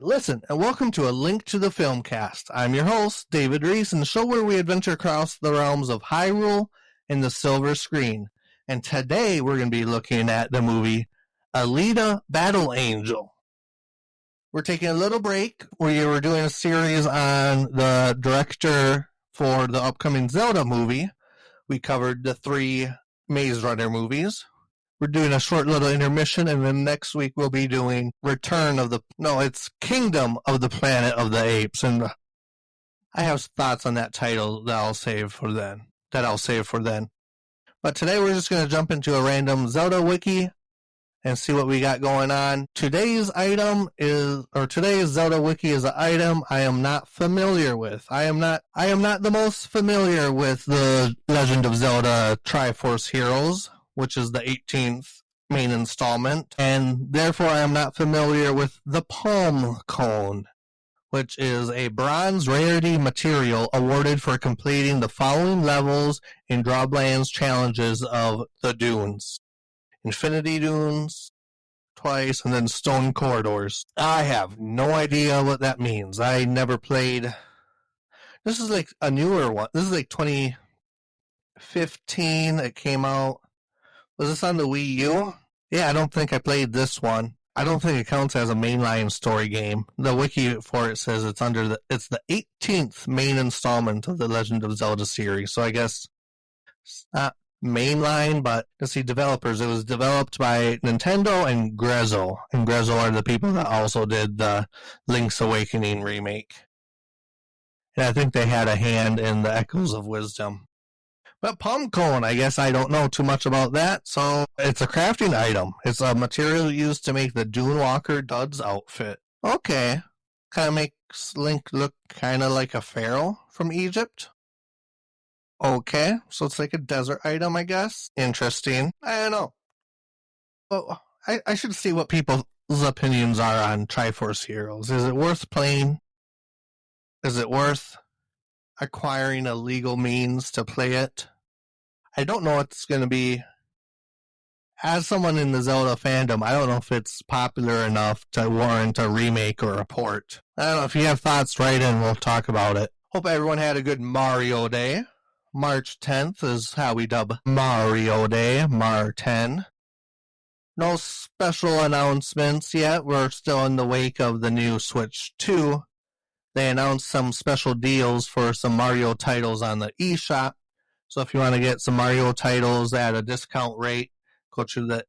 Listen, and welcome to A Link to the Filmcast. I'm your host, David Reese, in the show where we adventure across the realms of Hyrule and the silver screen. And today we're going to be looking at the movie Alita Battle Angel. We're taking a little break. We were doing a series on the director for the upcoming Zelda movie. We covered the 3 Maze Runner movies. We're doing a short little intermission, and then next week we'll be doing Kingdom of the Planet of the Apes, and I have thoughts on that title that I'll save for then. But today we're just going to jump into a random Zelda wiki and see what we got going on. Today's Zelda wiki is an item I am not familiar with. I am not the most familiar with the Legend of Zelda Triforce Heroes, which is the 18th main installment, and therefore I am not familiar with the Palm Cone, which is a bronze rarity material awarded for completing the following levels in Drawbland's challenges of the Dunes. Infinity Dunes, twice, and then Stone Corridors. I have no idea what that means. I never played. This is like a newer one. This is like 2015 it came out. Was this on the Wii U? Yeah, I don't think I played this one. I don't think it counts as a mainline story game. The wiki for it says it's the 18th main installment of the Legend of Zelda series. So I guess it's not mainline, but let's see, developers. It was developed by Nintendo and Grezzo. And Grezzo are the people that also did the Link's Awakening remake. And I think they had a hand in the Echoes of Wisdom. But Palm Cone, I guess I don't know too much about that, so it's a crafting item. It's a material used to make the Dune Walker Dud's outfit. Okay. Kind of makes Link look kind of like a pharaoh from Egypt. Okay, so it's like a desert item, I guess. Interesting. I don't know. Well, I should see what people's opinions are on Triforce Heroes. Is it worth playing? Is it worth acquiring a legal means to play it? I don't know what's going to be. As someone in the Zelda fandom, I don't know if it's popular enough to warrant a remake or a port. I don't know. If you have thoughts, write in. We'll talk about it. Hope everyone had a good Mario Day. March 10th is how we dub Mario Day, Mar 10. No special announcements yet. We're still in the wake of the new Switch 2. They announced some special deals for some Mario titles on the eShop. So if you want to get some Mario titles at a discount rate, go to the...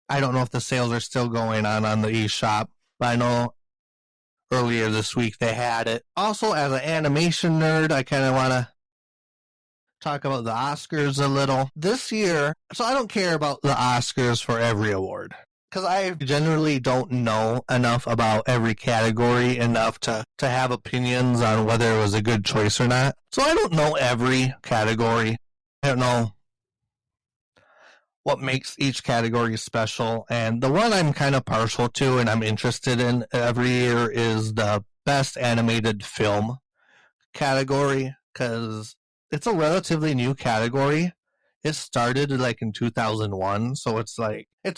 I don't know if the sales are still going on the eShop, but I know earlier this week they had it. Also, as an animation nerd, I kind of want to talk about the Oscars a little. This year, so I don't care about the Oscars for every award, because I generally don't know enough about every category enough to have opinions on whether it was a good choice or not. So I don't know every category. I don't know what makes each category special. And the one I'm kind of partial to and I'm interested in every year is the Best Animated Film category, because it's a relatively new category. It started like in 2001, so it's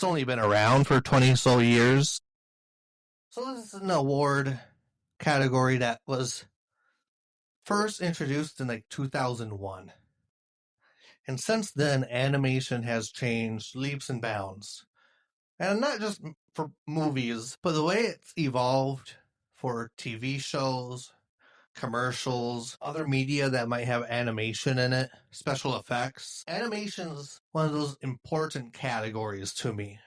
only been around for 20 so years. So this is an award category that was first introduced in like 2001. And since then, animation has changed leaps and bounds. And not just for movies, but the way it's evolved for TV shows, commercials, other media that might have animation in it, special effects. Animation is one of those important categories to me.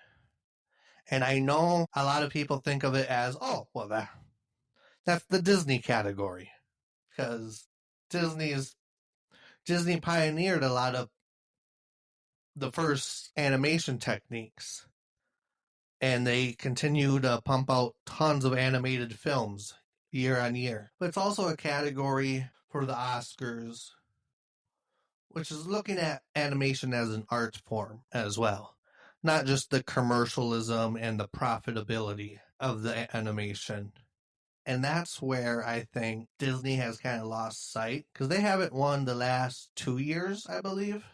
And I know a lot of people think of it as, that's the Disney category. Because Disney pioneered a lot of the first animation techniques. And they continue to pump out tons of animated films year on year. But it's also a category for the Oscars, which is looking at animation as an art form as well. Not just the commercialism and the profitability of the animation. And that's where I think Disney has kind of lost sight, because they haven't won the last 2 years, I believe.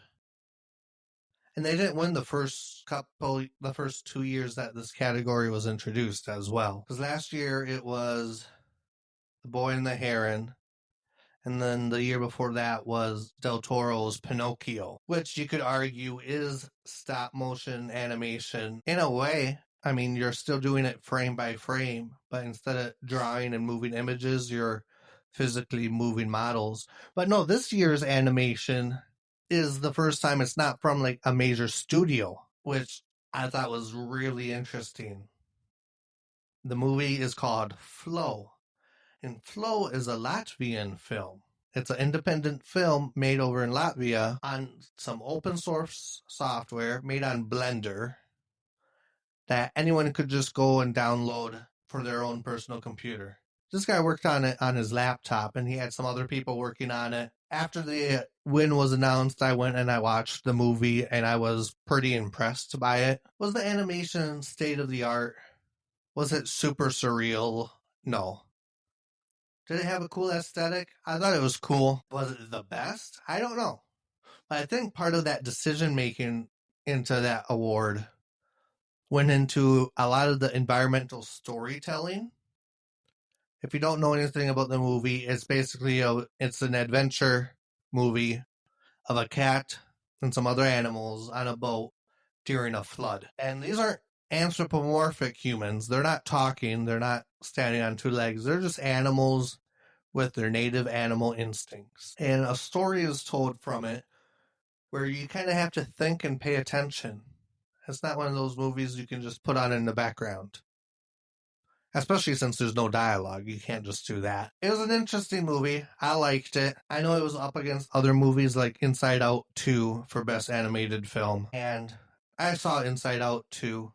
And they didn't win the first 2 years that this category was introduced as well. Because last year it was The Boy and the Heron. And then the year before that was Del Toro's Pinocchio, which you could argue is stop motion animation in a way. I mean, you're still doing it frame by frame, but instead of drawing and moving images, you're physically moving models. But no, this year's animation is the first time it's not from like a major studio, which I thought was really interesting. The movie is called Flow, and Flow is a Latvian film. It's an independent film made over in Latvia on some open source software made on Blender that anyone could just go and download for their own personal computer. This guy worked on it on his laptop, and he had some other people working on it. After the win was announced, I went and I watched the movie, and I was pretty impressed by it. Was the animation state of the art? Was it super surreal? No. Did it have a cool aesthetic? I thought it was cool. Was it the best? I don't know. But I think part of that decision making into that award went into a lot of the environmental storytelling. If you don't know anything about the movie, it's basically it's an adventure movie of a cat and some other animals on a boat during a flood. And these aren't anthropomorphic humans. They're not talking. They're not standing on two legs. They're just animals with their native animal instincts. And a story is told from it where you kind of have to think and pay attention. It's not one of those movies you can just put on in the background. Especially since there's no dialogue. You can't just do that. It was an interesting movie. I liked it. I know it was up against other movies like Inside Out 2 for Best Animated Film. And I saw Inside Out 2.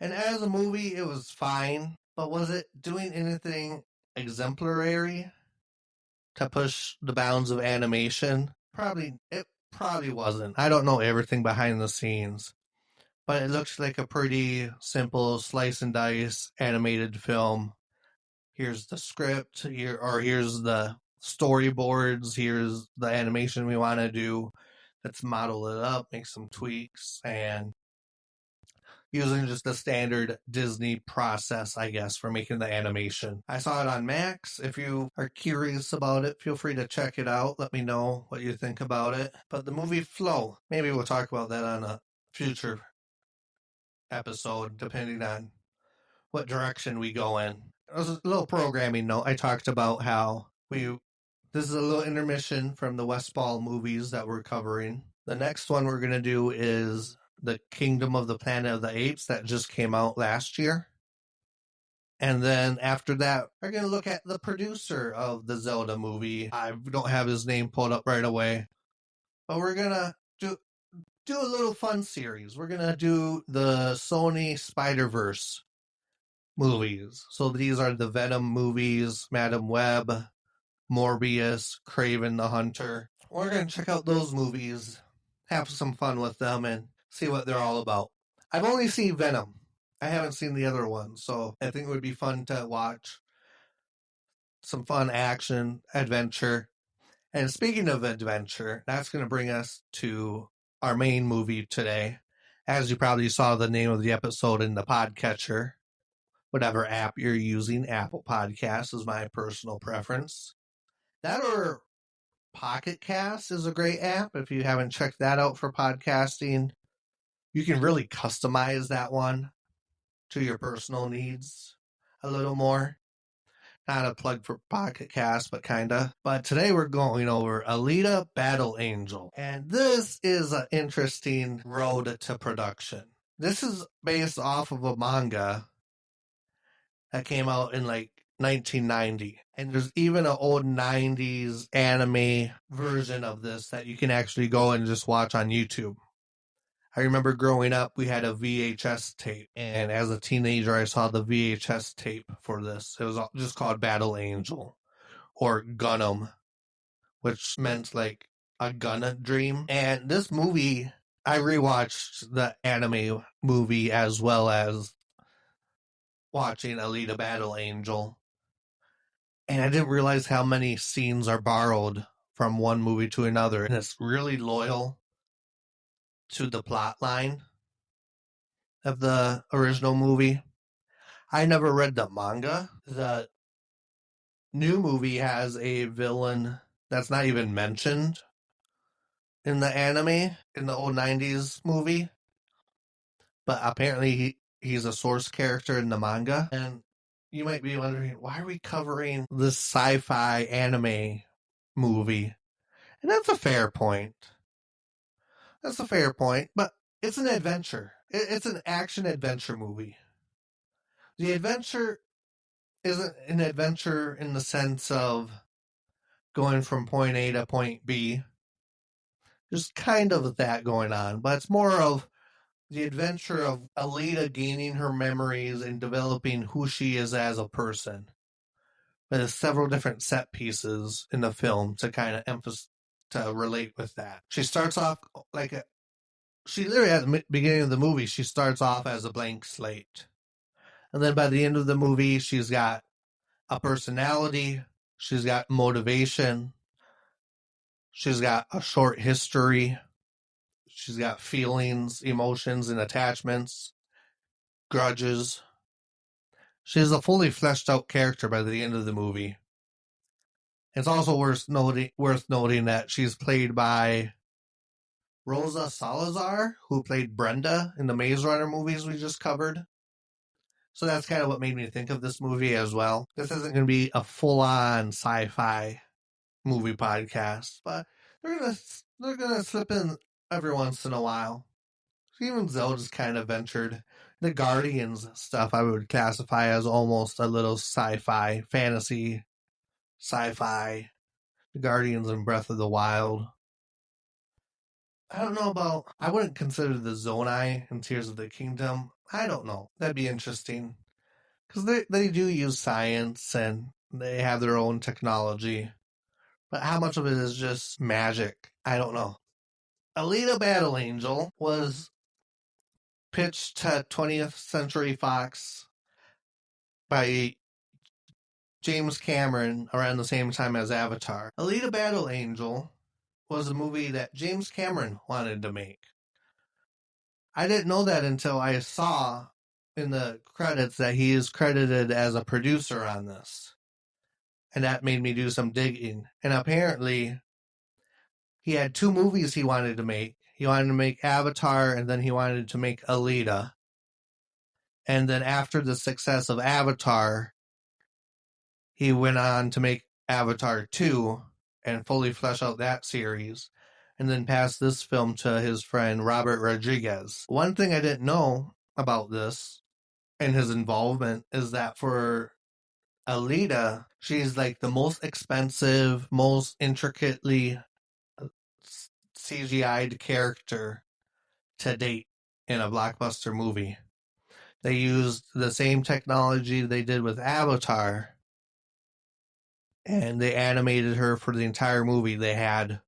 And as a movie, it was fine. But was it doing anything exemplary to push the bounds of animation? It probably wasn't. I don't know everything behind the scenes. But it looks like a pretty simple slice and dice animated film. Here's the script, here's the storyboards, here's the animation we want to do. Let's model it up, make some tweaks, and using just the standard Disney process, I guess, for making the animation. I saw it on Max. If you are curious about it, feel free to check it out. Let me know what you think about it. But the movie Flow, maybe we'll talk about that on a future episode, depending on what direction we go in. It was a little programming note. I talked about how this is a little intermission from the Wes Ball movies that we're covering. The next one we're going to do is The Kingdom of the Planet of the Apes that just came out last year. And then after that, we're going to look at the producer of the Zelda movie. I don't have his name pulled up right away. But we're going to do a little fun series. We're going to do the Sony Spider-Verse movies. So these are the Venom movies, Madam Web, Morbius, Kraven the Hunter. We're going to check out those movies, have some fun with them, and see what they're all about. I've only seen Venom. I haven't seen the other one, so I think it would be fun to watch some fun action, adventure. And speaking of adventure, that's going to bring us to our main movie today. As you probably saw the name of the episode in the podcatcher, whatever app you're using, Apple Podcasts is my personal preference. That or Pocket Cast is a great app. If you haven't checked that out for podcasting, you can really customize that one to your personal needs a little more. Not a plug for Pocket Cast, but kinda. But today we're going over Alita Battle Angel. And this is an interesting road to production. This is based off of a manga that came out in like 1990. And there's even an old 90s anime version of this that you can actually go and just watch on YouTube. I remember growing up, we had a VHS tape, and as a teenager, I saw the VHS tape for this. It was just called Battle Angel, or Gundam, which meant like a gun dream. And this movie, I rewatched the anime movie as well as watching Alita Battle Angel, and I didn't realize how many scenes are borrowed from one movie to another, and it's really loyal to the plot line of the original movie. I never read the manga. The new movie has a villain that's not even mentioned in the anime, in the old 90s movie. But apparently he's a source character in the manga. And you might be wondering, why are we covering this sci-fi anime movie? And that's a fair point. That's a fair point, but it's an adventure. It's an action-adventure movie. The adventure isn't an adventure in the sense of going from point A to point B. There's kind of that going on, but it's more of the adventure of Alita gaining her memories and developing who she is as a person. There's several different set pieces in the film to kind of emphasize, to relate with that. She starts off she literally at the beginning of the movie, she starts off as a blank slate. And then by the end of the movie, she's got a personality, she's got motivation, she's got a short history, she's got feelings, emotions, and attachments, grudges. She's a fully fleshed out character by the end of the movie. It's also worth noting that she's played by Rosa Salazar, who played Brenda in the Maze Runner movies we just covered. So that's kind of what made me think of this movie as well. This isn't going to be a full-on sci-fi movie podcast, but they're gonna slip in every once in a while. Even Zelda's kind of ventured. The Guardians stuff I would classify as almost a little sci-fi, fantasy, sci-fi. The Guardians and Breath of the Wild. I don't know about, I wouldn't consider the Zonai and Tears of the Kingdom. I don't know. That'd be interesting. Because they do use science and they have their own technology. But how much of it is just magic? I don't know. Alita Battle Angel was pitched to 20th Century Fox by James Cameron around the same time as Avatar. Alita Battle Angel was a movie that James Cameron wanted to make. I didn't know that until I saw in the credits that he is credited as a producer on this. And that made me do some digging. And apparently, he had two movies he wanted to make. He wanted to make Avatar, and then he wanted to make Alita. And then after the success of Avatar, he went on to make Avatar 2 and fully flesh out that series, and then passed this film to his friend Robert Rodriguez. One thing I didn't know about this and his involvement is that for Alita, she's like the most expensive, most intricately CGI'd character to date in a blockbuster movie. They used the same technology they did with Avatar, and they animated her for the entire movie. They had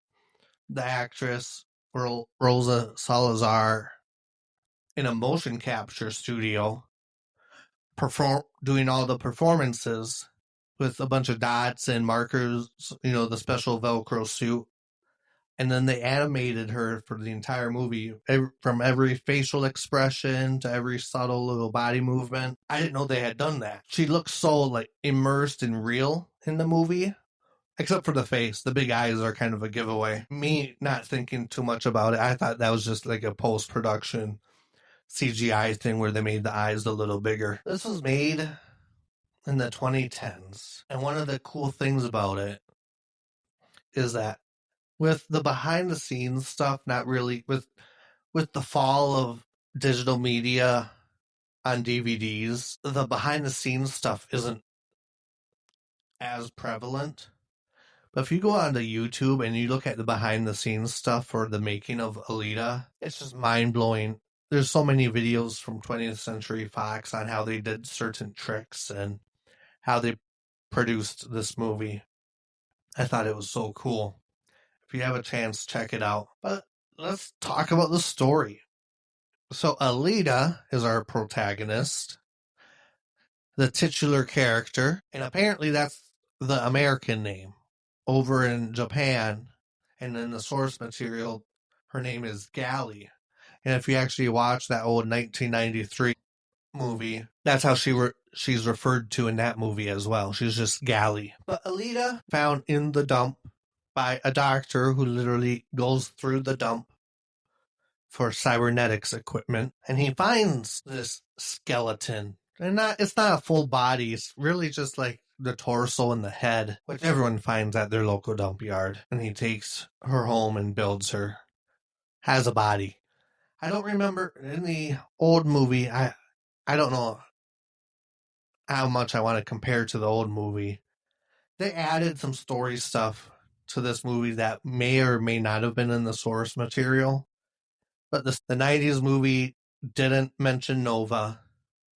the actress Rosa Salazar in a motion capture studio doing all the performances with a bunch of dots and markers, the special Velcro suit. And then they animated her for the entire movie, from every facial expression to every subtle little body movement. I didn't know they had done that. She looks so immersed and real in the movie, except for the face. The big eyes are kind of a giveaway. Me not thinking too much about it, I thought that was just like a post-production CGI thing where they made the eyes a little bigger. This was made in the 2010s. And one of the cool things about it is that with the behind the scenes stuff, not really with the fall of digital media on DVDs, the behind the scenes stuff isn't as prevalent. But if you go onto YouTube and you look at the behind the scenes stuff for the making of Alita, it's just mind blowing. There's so many videos from 20th Century Fox on how they did certain tricks and how they produced this movie. I thought it was so cool. If you have a chance, check it out. But let's talk about the story. So Alita is our protagonist, the titular character, and apparently that's the American name. Over in Japan, and in the source material, her name is Gally. And if you actually watch that old 1993 movie, that's how she's referred to in that movie as well. She's just Gally. But Alita found in the dump by a doctor who literally goes through the dump for cybernetics equipment, and he finds this skeleton. And it's not a full body, it's really just like the torso and the head, which everyone finds at their local dump yard. And he takes her home and builds her. Has a body. I don't remember in the old movie, I don't know how much I want to compare to the old movie. They added some story stuff to this movie that may or may not have been in the source material. But the 90s movie didn't mention Nova,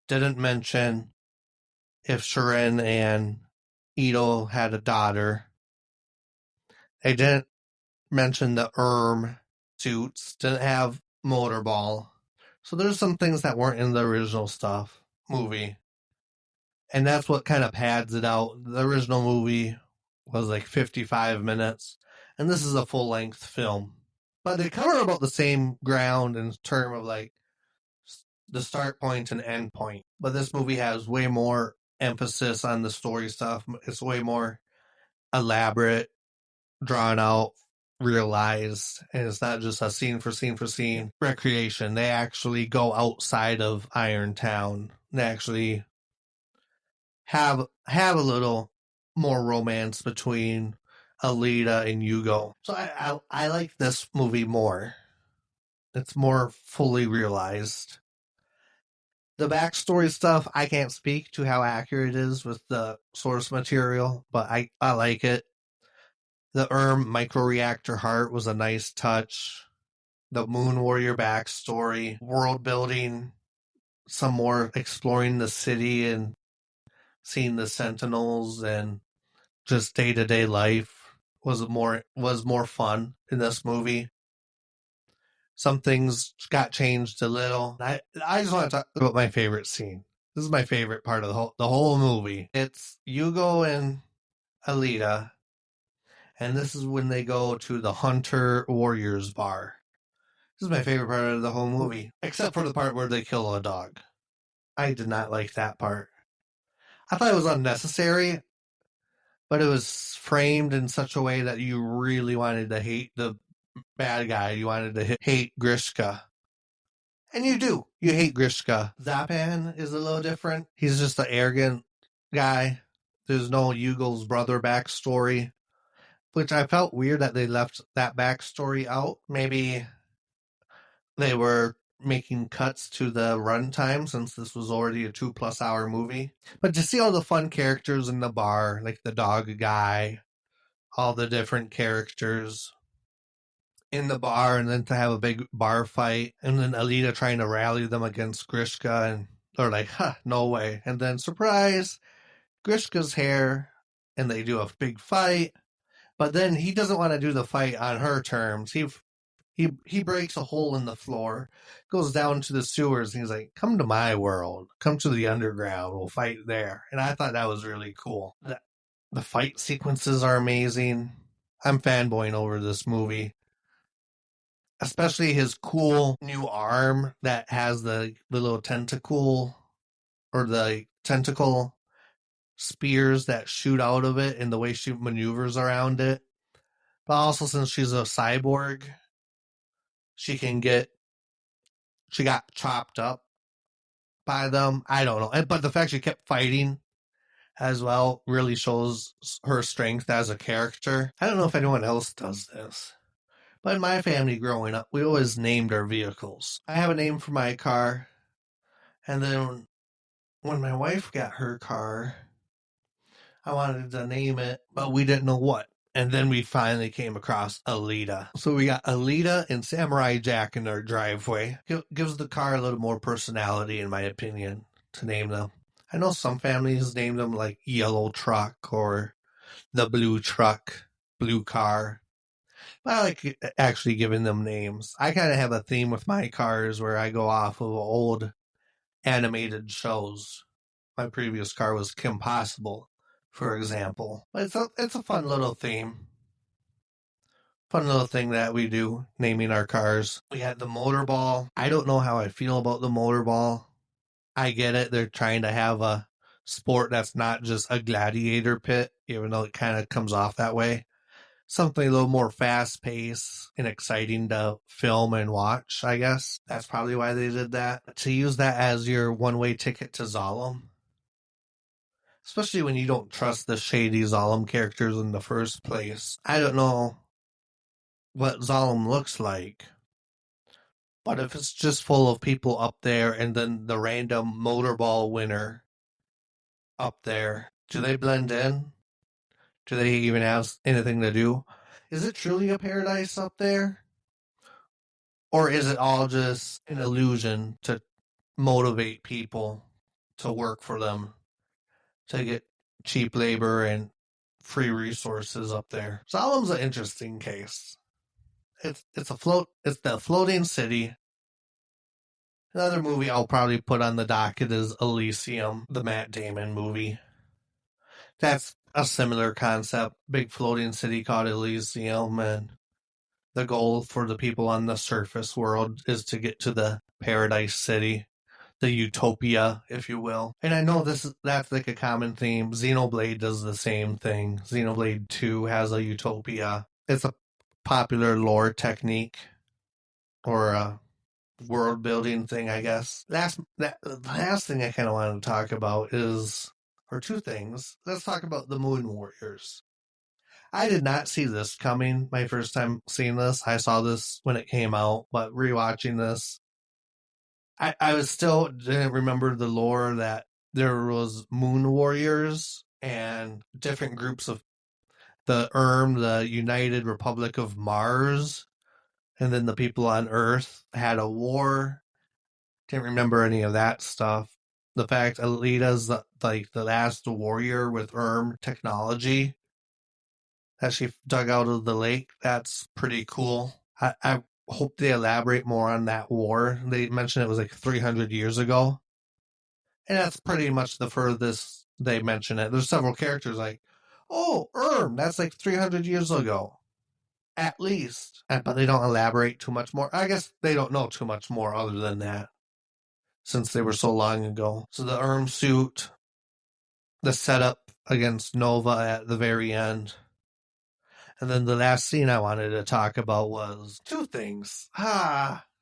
didn't mention if Sharon and Ito had a daughter. They didn't mention the suits, didn't have Motorball. So there's some things that weren't in the original movie. And that's what kind of pads it out. The original movie was like 55 minutes, and this is a full-length film. But they cover about the same ground in terms of like the start point and end point. But this movie has way more emphasis on the story stuff. It's way more elaborate, drawn out, realized, and it's not just a scene for scene recreation. They actually go outside of Irontown. They actually have a little more romance between Alita and Hugo. So I like this movie more. It's more fully realized. The backstory stuff, I can't speak to how accurate it is with the source material, but I like it. The microreactor heart was a nice touch. The Moon Warrior backstory, world building, some more exploring the city and seeing the Sentinels and just day-to-day life was more fun in this movie. Some things got changed a little. I just want to talk about my favorite scene. This is my favorite part of the whole movie. It's Hugo and Alita, and this is when they go to the Hunter Warriors bar. This is my favorite part of the whole movie, except for the part where they kill a dog. I did not like that part. I thought it was unnecessary, but it was framed in such a way that you really wanted to hate the bad guy. You wanted to hate Grishka. And you do. You hate Grishka. Zapan is a little different. He's just an arrogant guy. There's no Yugel's brother backstory, which I felt weird that they left that backstory out. Maybe they were making cuts to the runtime since this was already a 2+ hour movie. But to see all the fun characters in the bar, like the dog guy, all the different characters in the bar, and then to have a big bar fight, and then Alita trying to rally them against Grishka, and they're like, no way. And then, surprise, Grishka's here, and they do a big fight. But then he doesn't want to do the fight on her terms. He breaks a hole in the floor, goes down to the sewers, and he's like, come to my world. Come to the underground. We'll fight there. And I thought that was really cool. The fight sequences are amazing. I'm fanboying over this movie. Especially his cool new arm that has the little tentacle or the tentacle spears that shoot out of it and the way she maneuvers around it. But also, since she's a cyborg, she got chopped up by them. I don't know. But the fact she kept fighting as well really shows her strength as a character. I don't know if anyone else does this. But in my family growing up, we always named our vehicles. I have a name for my car. And then when my wife got her car, I wanted to name it, but we didn't know what. And then we finally came across Alita. So we got Alita and Samurai Jack in our driveway. Gives the car a little more personality, in my opinion, to name them. I know some families name them like Yellow Truck or the Blue Truck, Blue Car. But I like actually giving them names. I kind of have a theme with my cars where I go off of old animated shows. My previous car was Kim Possible, for example. But it's a fun little theme. Fun little thing that we do, naming our cars. We had the motorball. I don't know how I feel about the motorball. I get it. They're trying to have a sport that's not just a gladiator pit, even though it kind of comes off that way. Something a little more fast paced and exciting to film and watch, I guess. That's probably why they did that. To use that as your one-way ticket to Zalem. Especially when you don't trust the shady Zalem characters in the first place. I don't know what Zalem looks like. But if it's just full of people up there and then the random motorball winner up there, do they blend in? Do they even have anything to do? Is it truly a paradise up there? Or is it all just an illusion to motivate people to work for them, to get cheap labor and free resources up there? Solemn's an interesting case. It's the floating city. Another movie I'll probably put on the docket is Elysium, the Matt Damon movie. That's a similar concept. Big floating city called Elysium, and the goal for the people on the surface world is to get to the paradise city, the utopia, if you will. And I know that's like a common theme. Xenoblade does the same thing. Xenoblade 2 has a utopia. It's a popular lore technique or a world building thing, I guess. The last thing I kind of want to talk about is, or two things. Let's talk about the Moon Warriors. I did not see this coming my first time seeing this. I saw this when it came out, but rewatching this, I was still didn't remember the lore that there was Moon Warriors and different groups of the the United Republic of Mars, and then the people on Earth had a war. Didn't remember any of that stuff. The fact Alita's the last warrior with technology that she dug out of the lake, that's pretty cool. I hope they elaborate more on that war. They mentioned it was like 300 years ago. And that's pretty much the furthest they mention it. There's several characters like, oh, that's like 300 years ago. At least. But they don't elaborate too much more. I guess they don't know too much more other than that, since they were so long ago. So the suit, the setup against Nova at the very end. And then the last scene I wanted to talk about was two things.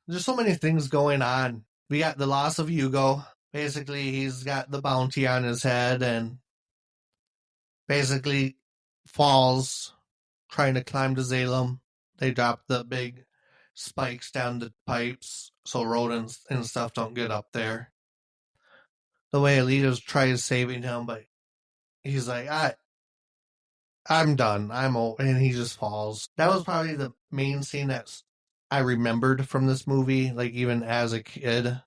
There's so many things going on. We got the loss of Hugo. Basically, he's got the bounty on his head and basically falls trying to climb to Zalem. They drop the big spikes down the pipes so rodents and stuff don't get up there. The way Alita tries saving him, but he's like, I'm done. I'm old. And he just falls. That was probably the main scene that I remembered from this movie, like even as a kid,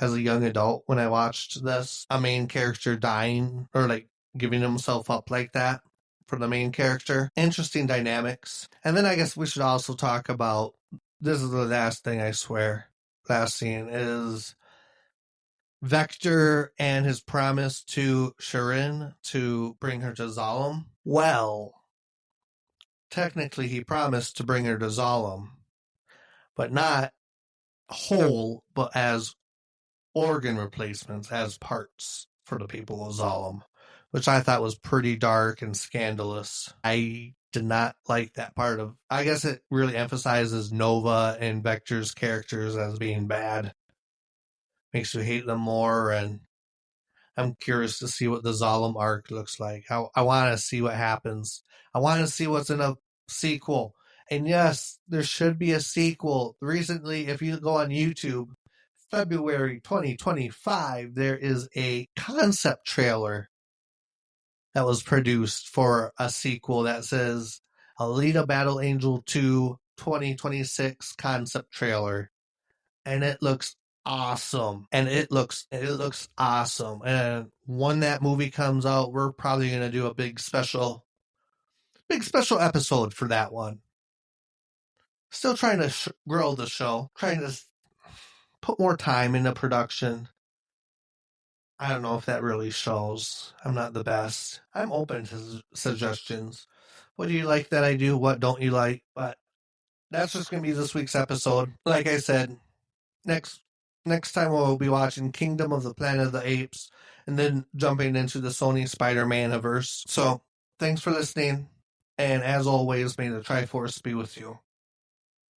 as a young adult, when I watched this, a main character dying or like giving himself up like that for the main character. Interesting dynamics. And then I guess we should also talk about, this is the last thing, I swear, last scene is Vector and his promise to Shirin to bring her to Zalem. Well, technically he promised to bring her to Zalem, but not whole, but as organ replacements, as parts for the people of Zalem, which I thought was pretty dark and scandalous. I did not like that part of, I guess it really emphasizes Nova and Vector's characters as being bad. Makes you hate them more, and I'm curious to see what the Zalem arc looks like. I want to see what happens. I want to see what's in a sequel. And yes, there should be a sequel. Recently, if you go on YouTube, February 2025, there is a concept trailer that was produced for a sequel that says Alita Battle Angel 2 2026 concept trailer. And it looks awesome. And it looks awesome. And when that movie comes out, we're probably going to do a big special episode for that one. Still trying to grow the show, trying to put more time into production. I don't know if that really shows. I'm not the best. I'm open to suggestions. What do you like that I do? What don't you like? But that's just going to be this week's episode. Like I said, next next time we'll be watching Kingdom of the Planet of the Apes and then jumping into the Sony Spider-Man-averse. So, thanks for listening. And as always, may the Triforce be with you.